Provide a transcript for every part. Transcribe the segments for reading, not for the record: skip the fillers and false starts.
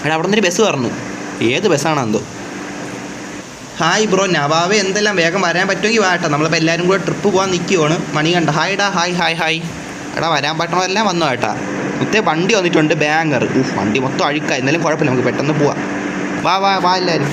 എടാ അവിടെ നിന്നൊരു ബസ് പറഞ്ഞു. ഏത് ബസ്സാണോ എന്തോ. ഹായ് ബ്രോ, നവാബ് എന്തെല്ലാം വേഗം വരാൻ പറ്റുമെങ്കിൽ വാട്ടോ. നമ്മളിപ്പോൾ എല്ലാവരും കൂടെ ട്രിപ്പ് പോകാൻ നിൽക്കുവാണ്. മണി കണ്ട ഹായ് ഡാ, ഹായ് ഹായ് ഹായ്. എടാ വരാൻ പറ്റണതെല്ലാം വന്നു കേട്ടാ. മുത്തേ വണ്ടി വന്നിട്ടുണ്ട്, ബാങ്കർ. വണ്ടി മൊത്തം അഴുക്കായി. എന്നാലും കുഴപ്പമില്ല, നമുക്ക് പെട്ടെന്ന് പോവാം. വാ വാ വാ എല്ലാവരും.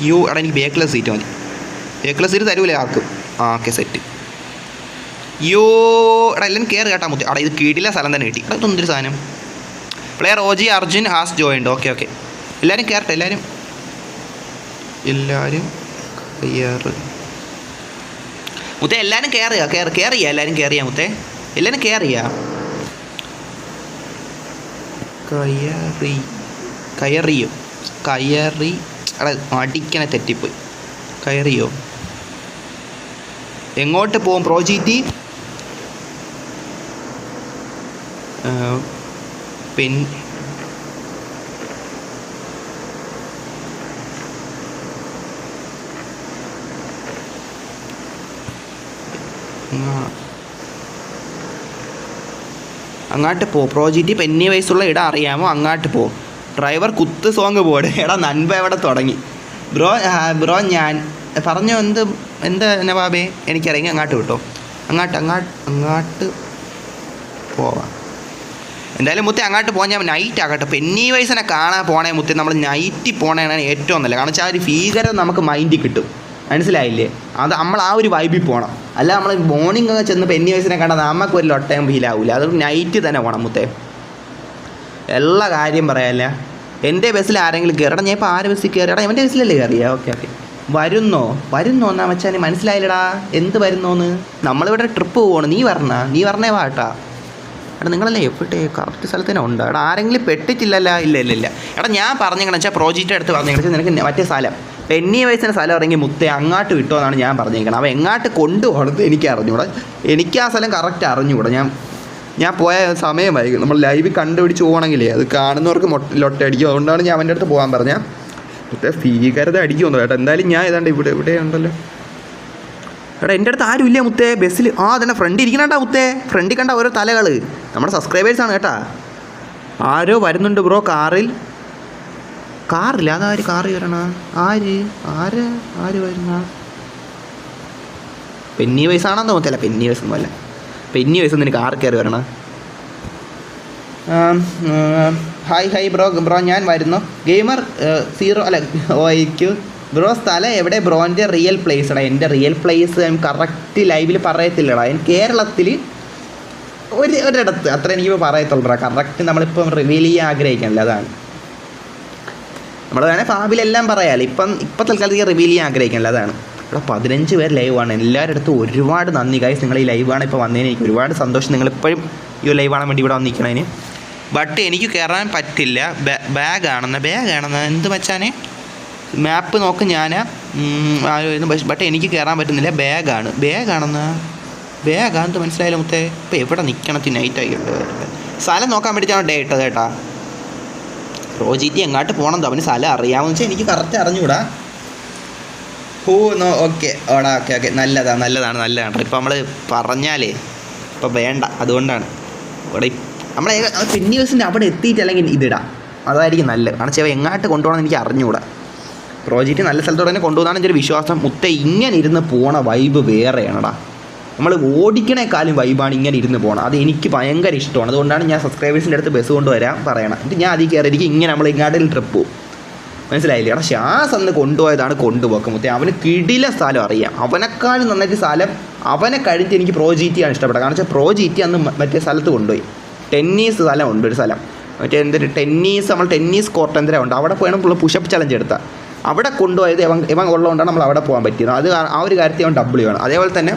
യോ എടാ എനിക്ക് ബേക്കിലെ സീറ്റ് മതി. ബേക്കിലെ സീറ്റ് തരൂലേ ആർക്കും? ആ ഓക്കെ സെറ്റ്. യോ എടാ എല്ലാവരും കയറി കേട്ടാ മുത്തേ. എടാ ഇത് കീഴിലെ സ്ഥലം തന്നെ കിട്ടി. എടാ ഇതൊന്നൊരു സാധനം. Player OG Arjun has joined. Okay okay എല്ലാവരും കയറട്ടെ. എല്ലാവരും കയറ് മുത്തേ. എല്ലാവരും കയറിയാ എല്ലാവരും കയറിയാ മുത്തേ. എല്ലാവരും കയറിയാ. കയറിയോ? കയറി. എടാ അടിക്കണ തെറ്റിപ്പോയി. കയറിയോ? എങ്ങോട്ട് പോകും പ്രോജീറ്റി? അങ്ങോട്ട് പോ പ്രോജീറ്റി. പെന്നി വയസ്സുള്ള ഇടം അറിയാമോ? അങ്ങോട്ട് പോ. ഡ്രൈവർ കുത്ത് സോങ് പോടെ. എടാ നൻപ എവിടെ തുടങ്ങി ബ്രോ ഞാൻ പറഞ്ഞു. എന്താ നവാബേ? എനിക്കറിയാം. അങ്ങോട്ട് വിട്ടോ. അങ്ങോട്ട് പോവാം. എന്തായാലും മുത്തേ അങ്ങോട്ട് പോകാൻ ഞാൻ നൈറ്റ് ആകട്ടെ. പെന്നി വയസ്സിനെ കാണാൻ പോണേ മുത്തേ. നമ്മൾ നൈറ്റിൽ പോണേനാണ് ഏറ്റവും നല്ലത്. കാരണം വെച്ചാൽ ആ ഒരു ഭീകരം നമുക്ക് മൈൻഡിൽ കിട്ടും. മനസ്സിലായില്ലേ? അത് നമ്മൾ ആ ഒരു വൈബിൽ പോകണം. അല്ല നമ്മൾ മോർണിംഗ് ഒക്കെ ചെന്ന് പെന്നി വയസ്സിനെ കണ്ടാൽ നമുക്ക് ഒരു ലൊട്ടയം ഫീലാവില്ല. അതുകൊണ്ട് നൈറ്റ് തന്നെ പോകണം മുത്തേ. എല്ലാ കാര്യം പറയാല്ല. എൻ്റെ ബസ്സിൽ ആരെങ്കിലും കയറടാ. ഞാൻ ഇപ്പോൾ ആര് ബസ്സിൽ കയറിയടാ? എൻ്റെ ബസ്സിലല്ലേ കയറിയാ? ഓക്കെ ഓക്കെ വരുന്നോ എന്നാ വെച്ചാൽ മനസ്സിലായില്ലടാ. എന്ത് വരുന്നോന്ന്? നമ്മളിവിടെ ട്രിപ്പ് പോകണം. നീ പറഞ്ഞേ വാട്ടാ. എടാ നിങ്ങളല്ലേ എവിടെ കറക്റ്റ് സ്ഥലത്ത് തന്നെ ഉണ്ടോ? എടാ ആരെങ്കിലും പെട്ടിട്ടില്ലല്ലോ? ഇല്ല. എടാ ഞാൻ പറഞ്ഞെങ്ങനെ വെച്ചാൽ പ്രോജക്റ്റ് അടുത്ത് പറഞ്ഞെങ്ങനെ വെച്ചാൽ നിനക്ക് മറ്റേ സ്ഥലം പെന്നി വയസ്സിൻ്റെ സ്ഥലം ഇറങ്ങി മുത്തേ അങ്ങോട്ട് വിട്ടോ എന്നാണ് ഞാൻ പറഞ്ഞേക്കണം. അവൻ എങ്ങോട്ട് കൊണ്ടുപോകണത് എനിക്ക് അറിഞ്ഞൂടാ. എനിക്ക് ആ സ്ഥലം കറക്റ്റ് അറിഞ്ഞുകൂടാ. ഞാൻ പോയ സമയമായി. നമ്മൾ ലൈവ് കണ്ടുപിടിച്ച് പോകണമെങ്കിലേ അത് കാണുന്നവർക്ക് ലൊട്ടടിക്കും. അതുകൊണ്ടാണ് ഞാൻ അവൻ്റെ അടുത്ത് പോകാൻ പറഞ്ഞാൽ. മുത്തേ ഭീകരത അടിക്കുമെന്നോ കേട്ടോ. എന്തായാലും ഞാൻ ഏതാണ്ട് ഇവിടെ ഉണ്ടല്ലോ. എടാ എൻ്റെ അടുത്ത് ആരും ഇല്ല മുത്തേ ബസ്സിൽ. അതന്നെ ഫ്രണ്ട് ഇരിക്കണേട്ടാ മുത്തേ. ഫ്രണ്ടിൽ കണ്ട ഓരോ തലകൾ നമ്മുടെ സബ്സ്ക്രൈബേഴ്സാണ് കേട്ടാ. ആരോ വരുന്നുണ്ട് ബ്രോ കാറില്ല. അതാര് കാറി വരണ? ആര് വരുന്ന? പെന്നി വയസ്സാണെന്ന് തോന്നത്തില്ല. പെന്നി വയസ്സൊന്നും അല്ല. പെന്നി വയസ്സൊന്നും എനിക്ക് കാർ കയറി വരണ. ഹായ് ബ്രോ ഞാൻ വരുന്നു. ഗെയിമർ 0 അല്ല OIQ ബ്രോ. സ്ഥലം എവിടെ ബ്രോൻ്റെ റിയൽ പ്ലേസ്? എടാ എൻ്റെ റിയൽ പ്ലേസ് കറക്റ്റ് ലൈവിൽ പറയത്തില്ലടാ. കേരളത്തിൽ ഒരിടത്ത് അത്ര എനിക്കിപ്പോൾ പറയത്തുള്ളൂ. കറക്റ്റ് നമ്മളിപ്പം റിവീൽ ചെയ്യാൻ ആഗ്രഹിക്കണല്ലോ. അതാണ് നമ്മൾ വേണേൽ ഫാബിലെല്ലാം പറയാമല്ലോ. ഇപ്പം തൽക്കാലത്തേക്ക് റിവീൽ ചെയ്യാൻ ആഗ്രഹിക്കണല്ലോ. അതാണ്. ഇവിടെ 15 പേര് ലൈവാണ്. എല്ലാവരുടെ അടുത്തും ഒരുപാട് നന്ദി ഗൈസ്. നിങ്ങൾ ഈ ലൈവാണ് ഇപ്പോൾ വന്നതിന് എനിക്ക് ഒരുപാട് സന്തോഷം. നിങ്ങളിപ്പോഴും ഈ ലൈവ് കാണാൻ വേണ്ടി ഇവിടെ വന്നിരിക്കണതിന്. ബട്ട് എനിക്ക് കയറാൻ പറ്റില്ല. ബാഗാണെന്ന് എന്ത് വെച്ചാൽ മാപ്പ് നോക്ക്. ഞാൻ ബട്ട് എനിക്ക് കയറാൻ പറ്റുന്നില്ല. ബാഗാണെന്ന് മനസ്സിലായില്ല മുത്തേ. ഇപ്പോൾ എവിടെ നിൽക്കണത്തി നൈറ്റായിട്ട് സ്ഥലം നോക്കാൻ വേണ്ടിയിട്ടാണ് ഡേ ഇട്ടത് കേട്ടാ. പ്രോജക്റ്റ് എങ്ങോട്ട് പോകണം അവന് സ്ഥലം അറിയാമെന്ന് വെച്ചാൽ എനിക്ക് കറക്റ്റ് അറിഞ്ഞുകൂടാ. ഓക്കെ നല്ലതാണ്. ഇപ്പം നമ്മൾ പറഞ്ഞാലേ ഇപ്പം വേണ്ട. അതുകൊണ്ടാണ് ഇവിടെ നമ്മളെ പെന്നി ബസ്സിൻ്റെ അവിടെ എത്തിയിട്ടല്ലെങ്കിൽ ഇതിടാം. അതായിരിക്കും നല്ലത്. കാരണം വെച്ചാൽ എങ്ങോട്ട് കൊണ്ടുപോകണം എനിക്ക് അറിഞ്ഞുകൂടാ. പ്രോജക്റ്റ് നല്ല സ്ഥലത്തോടെ തന്നെ കൊണ്ടുപോകുന്നതാണ് എൻ്റെ ഒരു വിശ്വാസം. മുത്തേ ഇങ്ങനെ ഇരുന്ന് പോണ വൈബ് വേറെയാണടാ. നമ്മൾ ഓടിക്കണേക്കാളും വൈബാണ് ഇങ്ങനെ ഇരുന്ന് പോകണം. അത് എനിക്ക് ഭയങ്കര ഇഷ്ടമാണ്. അതുകൊണ്ടാണ് ഞാൻ സബ്സ്ക്രൈബേഴ്സിൻ്റെ അടുത്ത് ബസ് കൊണ്ടുവരാൻ പറയണം. എന്നിട്ട് ഞാൻ അതിൽ കയറി എനിക്ക് ഇങ്ങനെ നമ്മൾ ഇങ്ങാട്ടിൽ ട്രിപ്പ് പോകും. മനസ്സിലായില്ലേ? എടാ ശ്വാസം അന്ന് കൊണ്ടുപോയതാണ് കൊണ്ടുപോക്കും മുത്തേ. അവന് കിടില സ്ഥലം അറിയാം. അവനെക്കാളും നന്നായിട്ട് സ്ഥലം അവനെ കഴിഞ്ഞിട്ട് എനിക്ക് പ്രോജക്റ്റിയാണ് ഇഷ്ടപ്പെട്ടത്. കാരണം വെച്ചാൽ പ്രോജക്റ്റ് അന്ന് മറ്റേ സ്ഥലത്ത് കൊണ്ടുപോയി. ടെന്നീസ് സ്ഥലമുണ്ട് ഒരു സ്ഥലം. മറ്റേ എന്തൊരു ടെന്നീസ് കോർട്ട് എന്തെങ്കിലും ഉണ്ട്. അവിടെ പോയാണ് നമ്മൾ പുഷപ്പ് ചലഞ്ച് എടുത്താൽ അവിടെ കൊണ്ടുപോയത് ഇവൻ ഉള്ളതുകൊണ്ടാണ് നമ്മൾ അവിടെ പോകാൻ പറ്റിയത്. അത് ആ ഒരു കാര്യത്തിൽ അവൻ W ആണ്. അതേപോലെ തന്നെ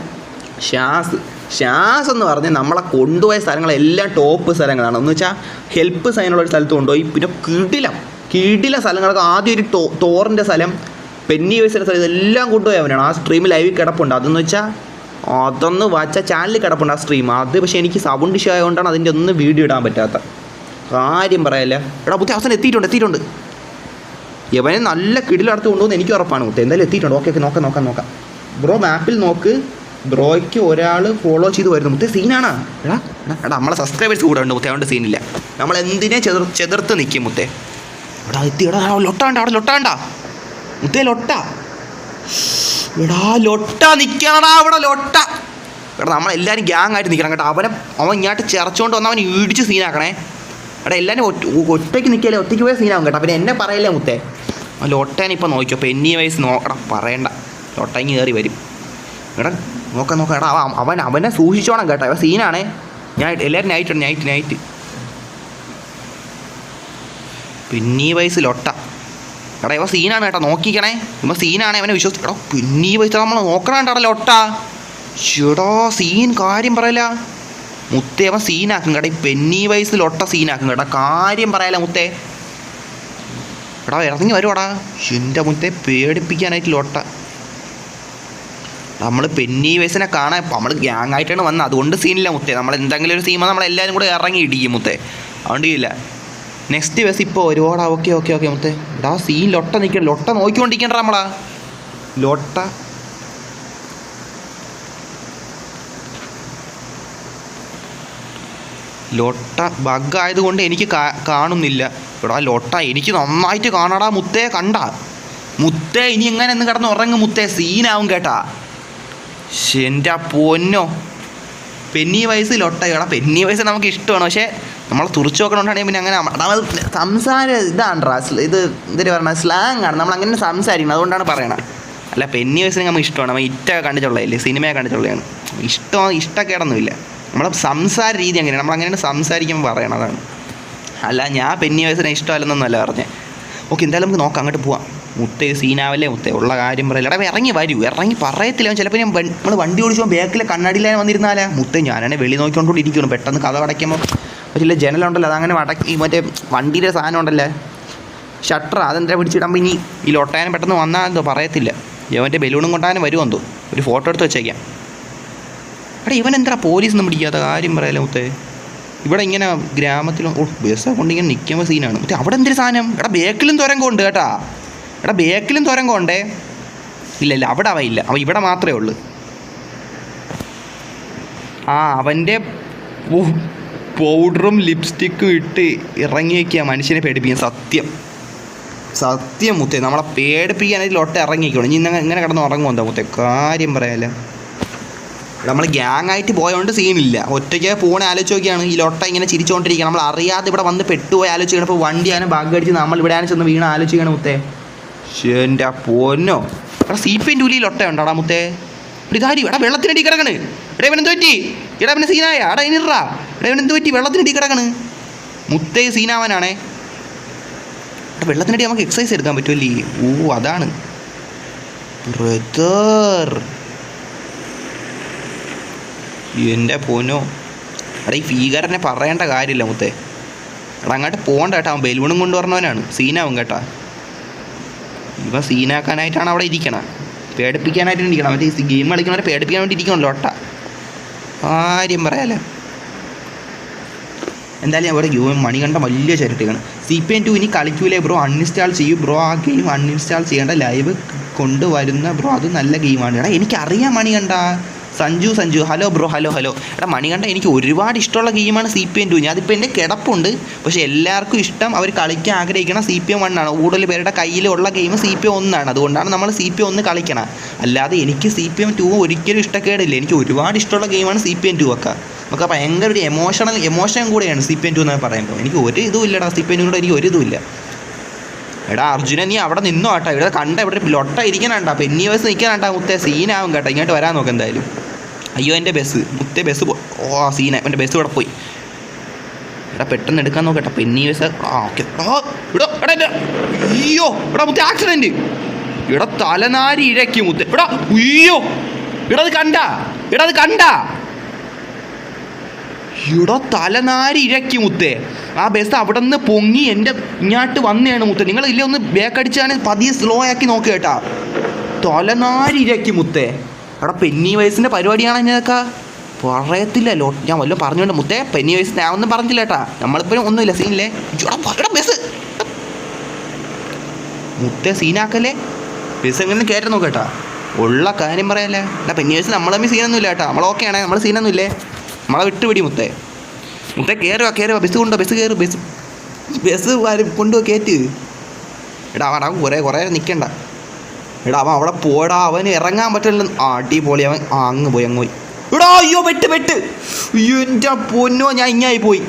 ഷാസ് എന്ന് പറഞ്ഞാൽ നമ്മളെ കൊണ്ടുപോയ സ്ഥലങ്ങളെല്ലാം ടോപ്പ് സ്ഥലങ്ങളാണ്. എന്ന് വെച്ചാൽ ഹെൽപ്പ് സൈനുള്ളൊരു സ്ഥലത്ത് കൊണ്ടുപോയി. പിന്നെ കിടില സ്ഥലങ്ങളൊക്കെ ആദ്യം ഒരു തോറിൻ്റെ സ്ഥലം, പെന്നി വയസ്സിൻ്റെ സ്ഥലം, ഇതെല്ലാം കൊണ്ടുപോയി അവനാണ്. ആ സ്ട്രീം ലൈവിൽ കിടപ്പുണ്ട്. അതെന്ന് വെച്ചാൽ അതൊന്ന് വാച്ച ചാനലിൽ കിടപ്പുണ്ട് ആ സ്ട്രീം. അത് പക്ഷേ എനിക്ക് സൗണ്ട് ഇഷ്യൂ ആയതുകൊണ്ടാണ് അതിൻ്റെ ഒന്നും വീഡിയോ ഇടാൻ പറ്റാത്ത കാര്യം പറയല്ല. എടാ മുത്തേ അവസാനം എത്തിയിട്ടുണ്ട്. ഇവനെ നല്ല കിടിലടുത്ത് കൊണ്ടുപോകുന്ന എനിക്ക് ഉറപ്പാണ് മുത്തേ. എന്തായാലും എത്തിയിട്ടുണ്ട്. ഓക്കെ നോക്കാം ബ്രോ. മാപ്പിൽ നോക്ക്. ബ്രോയ്ക്ക് ഒരാൾ ഫോളോ ചെയ്ത് വരുന്നു. മുത്തേ സീനാണ്. എടാ എടാ നമ്മളെ സബ്സ്ക്രൈബേഴ്സ് കൂടെ ഉണ്ട് മുത്തേ, അതുകൊണ്ട് സീനില്ല. നമ്മൾ എന്തിനെ ചെതിർത്ത് നിൽക്കും മുത്തേ. എടാ എത്തി. എടാ ലൊട്ടാണ്ട, അവിടെ ലൊട്ടാണ്ട മുത്തേ, ലൊട്ട. എടാ ലൊട്ട നിൽക്കണടാ അവിടെ, ലൊട്ട. എടാ നമ്മളെല്ലാവരും ഗ്യാങ് ആയിട്ട് നിൽക്കണം കേട്ടോ. അവൻ ഇങ്ങോട്ട് ചിറച്ചുകൊണ്ട് വന്ന് അവൻ ഇടിച്ച് സീനാക്കണേ. എടാ എല്ലാവരും ഒറ്റയ്ക്ക് നിൽക്കില്ലേ, ഒറ്റയ്ക്ക് പോയ സീനാവും കേട്ടോ. പിന്നെ എന്നെ പറയല്ലേ മുത്തേ. ആ ലൊട്ടേനെ ഇപ്പം നോക്കിയോ, പെന്നി വയസ്സ് നോക്കണം, പറയണ്ട. ലൊട്ടങ്ങി കയറി വരും. എടാ നോക്കാം എടാ അവനെ സൂക്ഷിച്ചോണം കേട്ടോ, അവൻ സീനാണേ. ഞാൻ എല്ലാവരും നൈറ്റ് പെന്നി വയസ്സ് ലൊട്ട. എടാ ഇവ സീനാണ് കേട്ടോ, നോക്കിക്കണേ. ഇവ സീനാണ്, അവനെ വിശ്വസിച്ച്. എടാ പെന്നി വയസ്സ് നമ്മൾ നോക്കണം കേട്ടോ ലൊട്ട. ചേടാ സീൻ കാര്യം പറയല മുത്തേ, അവൻ സീനാക്കും കേട്ടോ. ഈ പെന്നി വയസ്സ് ലൊട്ട സീനാക്കും കേട്ടോ, കാര്യം പറയല മുത്തേ. എടാ ഇറങ്ങി വരുവാടാ. എൻ്റെ മുത്തേ പേടിപ്പിക്കാനായിട്ട് ലൊട്ട. നമ്മൾ പെന്നി വയസ്സിനെ കാണാൻ നമ്മൾ ഗ്യാങ് ആയിട്ടാണ് വന്നത്, അതുകൊണ്ട് സീനില്ല മുത്തേ. നമ്മൾ എന്തെങ്കിലും ഒരു സീമ നമ്മളെല്ലാവരും കൂടെ ഇറങ്ങി ഇടിക്കും മുത്തേ, അതുകൊണ്ട് ഇല്ല. നെക്സ്റ്റ് ബസ് ഇപ്പോൾ ഒരുപാടാ. ഓക്കെ മുത്തേ. എടാ സീൻ ലൊട്ട നിൽക്കണം, ലൊട്ട നോക്കിക്കൊണ്ടിരിക്കണ്ട നമ്മളാ. ലൊട്ട ബഗ്ഗായതുകൊണ്ട് എനിക്ക് കാണുന്നില്ല. എടാ ലൊട്ട എനിക്ക് നന്നായിട്ട് കാണാടാ മുത്തേ. കണ്ട മുത്തേ, ഇനി എങ്ങനെ ഒന്ന് കിടന്ന് ഉറങ്ങും മുത്തേ, സീനാവും കേട്ടാ. എൻ്റെ പൊന്നോ, പെന്നി വയസ്സ് ലൊട്ട. എടാ പെന്നി വയസ്സ് നമുക്ക് ഇഷ്ടമാണ്, പക്ഷേ നമ്മൾ തുറച്ചു നോക്കണോണ്ടാണെങ്കിൽ പിന്നെ അങ്ങനെ സംസാരം ഇതാണ്ടാ, ഇത് എന്തൊരു പറഞ്ഞാൽ സ്ലാങ് ആണ്, നമ്മൾ അങ്ങനെ സംസാരിക്കണം, അതുകൊണ്ടാണ് പറയണത്. അല്ല പെന്നി വയസ്സിന് നമ്മൾ ഇഷ്ടമാണ്, നമ്മൾ ഇറ്റൊക്കെ കണ്ടിട്ടുള്ളതല്ലേ, സിനിമയെ കണ്ടിട്ടുള്ളതാണ്. ഇഷ്ടക്കേടൊന്നുമില്ല, നമ്മളെ സംസാര രീതി അങ്ങനെയാണ്, നമ്മളങ്ങനെ സംസാരിക്കുമ്പോൾ പറയണതാണ്. അല്ല ഞാൻ പെന്നി വയസ്സിനെ ഇഷ്ടമല്ലെന്നൊന്നുമല്ല പറഞ്ഞേ. ഓക്കെ എന്തായാലും നമുക്ക് നോക്കാം, അങ്ങോട്ട് പോവാം. മുത്തേ സീനാവല്ലേ മുത്തേ, ഉള്ള കാര്യം പറയില്ല. എടാ ഇറങ്ങി പറയത്തില്ല. ചിലപ്പോൾ നമ്മൾ വണ്ടി ഓടിച്ചുമ്പോൾ ബാക്കിലെ കണ്ണാടിയിലാണ് വന്നിരുന്നാലേ മുത്തേ. ഞാനാണെങ്കിൽ വെളി നോക്കിക്കൊണ്ടിരിക്കണം, പെട്ടെന്ന് കഥ അടയ്ക്കുമ്പോൾ പറ്റില്ല, ജനലുണ്ടല്ലോ അതങ്ങനെ അടക്കി, മറ്റേ വണ്ടിയുടെ സാധനം ഉണ്ടല്ലേ ഷട്ടർ, അതെന്താ പിടിച്ചിടുമ്പോൾ ഇനി ഈ ലൊട്ടാനും പെട്ടെന്ന് വന്നാൽ എന്തോ പറയത്തില്ല. ഇവൻ്റെ ബലൂണും കൊണ്ടാനും വരുമെന്തോ. ഒരു ഫോട്ടോ എടുത്ത് വെച്ചേക്കാം. എടാ ഇവൻ എന്താ പോലീസൊന്നും പിടിക്കാത്ത, കാര്യം പറയല്ലേ മുത്തേ. ഇവിടെ ഇങ്ങനെ ഗ്രാമത്തിലും ബസ്സൊക്കെ കൊണ്ടിങ്ങനെ നിൽക്കുമ്പോൾ സീനാണ് മുത്തേ. അവിടെ എന്തൊരു സാധനം. എടാ ബേക്കിലും തുരങ്കമുണ്ട് കേട്ടാ. എടാ ബേക്കിലും തുരങ്കമുണ്ടേ. ഇല്ല അവിടെ അവയില്ല, അവ ഇവിടെ മാത്രമേ ഉള്ളൂ. അവൻ്റെ പൗഡറും ലിപ്സ്റ്റിക്കും ഇട്ട് ഇറങ്ങി വയ്ക്കുക മനുഷ്യനെ പേടിപ്പിക്കാൻ. സത്യം മുത്തേ, നമ്മളെ പേടിപ്പിക്കാനായിട്ട് ലൊട്ട ഇറങ്ങിക്കണം. ഇനി ഇങ്ങനെ കിടന്ന് ഉറങ്ങുമോ എന്താ മുത്തേ, കാര്യം പറയാല്ല. നമ്മൾ ഗ്യാങ് ആയിട്ട് പോയതുകൊണ്ട് സീനില്ല, ഒറ്റയ്ക്ക് പോകണ ആലോചിച്ച് നോക്കിയാണ് ഈ ലൊട്ട ഇങ്ങനെ ചിരിച്ചുകൊണ്ടിരിക്കുക. നമ്മൾ അറിയാതെ ഇവിടെ വന്ന് പെട്ടുപോയി ആലോചിക്കണം. ഇപ്പോൾ വണ്ടിയാണ് ബാഗ് അടിച്ച് നമ്മൾ ഇവിടെ ചെന്ന് വീണ് ആലോചിക്കണം മുത്തേ. എൻ്റെ പൊന്നോ. എടാ CP2 ലൊട്ട ഉണ്ടോടാ മുത്തേ. ഇതാരി എടാ വെള്ളത്തിനടി കിടക്കണ്. എടാ ഇവനെന്ത് പറ്റി? എടാ ഇവനെ സീനായ. എടാ ഇനിറാ. എടാ ഇവനെന്ത് പറ്റി? വെള്ളത്തിനടി കിടക്കണ് മുത്തേ. സീനാവാനാണേ. എടാ വെള്ളത്തിനടി നമുക്ക് എക്സസൈസ് എടുക്കാൻ പറ്റുമല്ലേ? അതാണ് ബ്രദർ. എൻ്റെ പൊന്നോ. എടാ ഈ ഫീഗറിനെ പറയേണ്ട കാര്യമില്ല മുത്തേ. എടാ അങ്ങോട്ട് പോകണ്ട കേട്ടോ, അവൻ ബലൂണും കൊണ്ടുവരണവനാണ്, സീനാവും കേട്ടാ. ഇവ സീനാക്കാനായിട്ടാണ് അവിടെ ഇരിക്കണം, പേടിപ്പിക്കാനായിട്ട് ഇരിക്കണം. മറ്റേ ഗെയിം കളിക്കുന്നവരെ പേടിപ്പിക്കാൻ വേണ്ടി ഇരിക്കണമല്ലോ ഒട്ട, കാര്യം പറയാലോ. എന്തായാലും അവിടെ മണികണ്ഠ വലിയ ചരിട്ടിയാണ്. CP2 ഇനി കളിക്കൂലേ ബ്രോ, അൺഇൻസ്റ്റാൾ ചെയ്യും ബ്രോ. ആ ഗെയിം അൺഇൻസ്റ്റാൾ ചെയ്യേണ്ട, ലൈവ് കൊണ്ടുവരുന്ന ബ്രോ, അത് നല്ല ഗെയിമാണ്. എടാ എനിക്കറിയാം Manikanta. Sanju hello bro. Hello എടാ മണികണ്ഠ, എനിക്ക് ഒരുപാട് ഇഷ്ടമുള്ള ഗെയിമാണ് CP2. അതിപ്പോൾ എൻ്റെ കിടപ്പുണ്ട്, പക്ഷേ എല്ലാവർക്കും ഇഷ്ടം, അവർ കളിക്കാൻ ആഗ്രഹിക്കണം CP1 ആണ്. കൂടുതൽ പേരുടെ കയ്യിലുള്ള ഗെയിം CP1 ആണ്, അതുകൊണ്ടാണ് നമ്മൾ CP1 കളിക്കണം. അല്ലാതെ എനിക്ക് CP2 ഒരിക്കലും ഇഷ്ടക്കേടില്ല. എനിക്ക് ഒരുപാട് ഇഷ്ടമുള്ള ഗെയിമാണ് CP2 ഒക്കെ. നമുക്ക് ഭയങ്കര ഒരു എമോഷൻ കൂടെയാണ് CP2 എന്ന് പറയുമ്പോൾ. എനിക്ക് ഒരു ഇതും ഇല്ലടാ CP2 എനിക്ക് ഒരു ഇതും ഇല്ല. എടാ അർജുന, നീ അവിടെ നിന്നോ കേട്ടോ. ഇവിടെ കണ്ട ഇവിടെ ലൊട്ട ഇരിക്കാനാണ്ടാ, പെന്നി വയസ്സ് നിൽക്കാനാണ്ടാ മുത്തേ. സീനാവും കേട്ടോ, ഇങ്ങോട്ട് വരാൻ നോക്കാം എന്തായാലും. അയ്യോ എൻ്റെ ബസ് മുത്തേ, ബസ് സീന. എൻ്റെ ബസ് ഇവിടെ പോയി. എടാ പെട്ടെന്ന് എടുക്കാൻ നോക്കട്ടെ, പെന്നി വയസ്സ്. ഓക്കെ. അയ്യോ എടാ മുത്തേ, ആക്സിഡൻറ്റ്. ഇവിടെ തലനാരി ഇഴക്കി മുത്തേ. അയ്യോ അത് കണ്ട ഇവിടെ തലനാരി ഇഴക്കി മുത്തേ. ആ ബസ് അവിടെ നിന്ന് പൊങ്ങി എൻ്റെ ഇങ്ങോട്ട് വന്നതാണ് മുത്തേ. നിങ്ങൾ ഇല്ലേ ഒന്ന് ബേക്ക് അടിച്ചാൽ പതിയെ സ്ലോ ആക്കി നോക്കുക കേട്ടാ. തലനാരി ഇഴക്കി മുത്തേ. അവിടെ പെന്നി വയസ്സിൻ്റെ പരിപാടിയാണ് എന്നൊക്കെ പറയത്തില്ല. ഞാൻ വല്ലതും പറഞ്ഞുകൊണ്ട് മുത്തേ, പെന്നി വയസ്സ് ഞാൻ ഒന്നും പറഞ്ഞില്ല കേട്ടാ. നമ്മളിപ്പോഴും ഒന്നുമില്ല, സീനില്ലേ. ബസ് മുത്തേ സീനാക്കല്ലേ, ബസ് എങ്ങനെ കയറ്റാൻ നോക്കട്ടാ. ഉള്ള കാര്യം പറയാല്ലേ. എടാ പെന്നിവേഴ്സ് നമ്മൾ തമ്മിൽ സീനൊന്നുമില്ല കേട്ടോ. നമ്മൾ ഓക്കെ ആണേ, നമ്മൾ സീനൊന്നുമില്ലേ. നമ്മളെ വിട്ടുപിടി മുത്തേ. മുത്തേ കയറുക ബസ് കൊണ്ടോ, ബസ് കയറും, ബസ് കൊണ്ടുപോ കയറ്റ്. എടാ അവൻ കുറേ നിൽക്കണ്ട. എടാ അവൻ അവിടെ പോടാ, അവന് ഇറങ്ങാൻ പറ്റില്ല. അടിപൊളി അവൻ. അങ്ങ് പോയി എടാ അയ്യോ പെട്ട് അയ്യോ എൻ്റെ പൊന്നോ, ഞാൻ ഇങ്ങായി പോയി.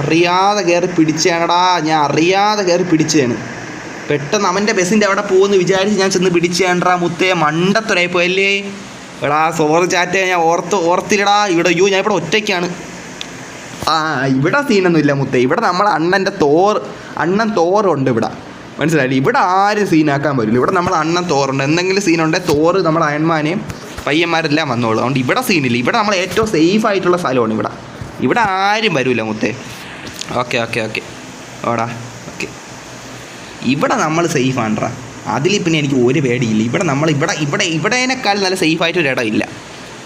അറിയാതെ കയറി പിടിച്ചാണടാ, ഞാൻ അറിയാതെ കയറി പിടിച്ചതാണ്. പെട്ടെന്ന് അവൻ്റെ ബസ്സിൻ്റെ അവിടെ പോകുമെന്ന് വിചാരിച്ച് ഞാൻ ചെന്ന് പിടിച്ചാണ്ടാ മുത്തേ. മണ്ടത്തൊരായി പോയല്ലേ. എടാ സോറി ചാറ്റേ, ഞാൻ ഓർത്തില്ലടാ. ഇവിടെ അയ്യോ ഞാൻ ഇവിടെ ഒറ്റയ്ക്കാണ്. ഇവിടെ സീനൊന്നുമില്ല മുത്തേ. ഇവിടെ നമ്മളെ അണ്ണൻ തോറുണ്ട് ഇവിടെ, മനസ്സിലായില്ലേ. ഇവിടെ ആരും സീനാക്കാൻ പറ്റില്ല. ഇവിടെ നമ്മൾ അണ്ണൻ തോറുണ്ട്. എന്തെങ്കിലും സീനുണ്ടെങ്കിൽ തോറ് നമ്മൾ അയൺമാനെയും പയ്യന്മാരെല്ലാം വന്നോളൂ. അതുകൊണ്ട് ഇവിടെ സീനില്ല. ഇവിടെ നമ്മൾ ഏറ്റവും സേഫ് ആയിട്ടുള്ള സ്ഥലമാണ് ഇവിടെ ആരും വരില്ല മുത്തേ. ഓക്കെ ഓടാ ഓക്കെ. ഇവിടെ നമ്മൾ സേഫ് ആണ്ട്രാ. അതിൽ പിന്നെ എനിക്ക് ഒരു പേടിയില്ല. ഇവിടേനേക്കാൾ നല്ല സേഫായിട്ടൊരു ഇടം ഇല്ല.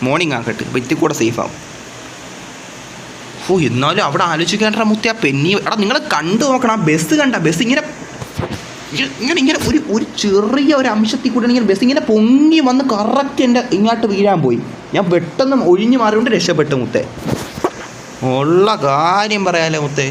മോർണിംഗ് ആക്കട്ടെ, ഇത്തിരി കൂടെ സേഫാവും. എന്നാലും അവിടെ ആലോചിക്കാണ്ട മുത്തേ. ആ പെന്നി എടാ നിങ്ങൾ കണ്ടു നോക്കണം. ആ ബസ് കണ്ട, ബസ് ഇങ്ങനെ ഒരു ചെറിയ ഒരു അംശത്തിൽ കൂടെ ഇങ്ങനെ ബസ് ഇങ്ങനെ പൊങ്ങി വന്ന് കറക്റ്റ് എൻ്റെ ഇങ്ങോട്ട് വീഴാൻ പോയി. ഞാൻ പെട്ടെന്ന് ഒഴിഞ്ഞു മാറിക്കൊണ്ട് രക്ഷപ്പെട്ടു മുത്തേ. ഉള്ള കാര്യം പറയാലോ മുത്തേ.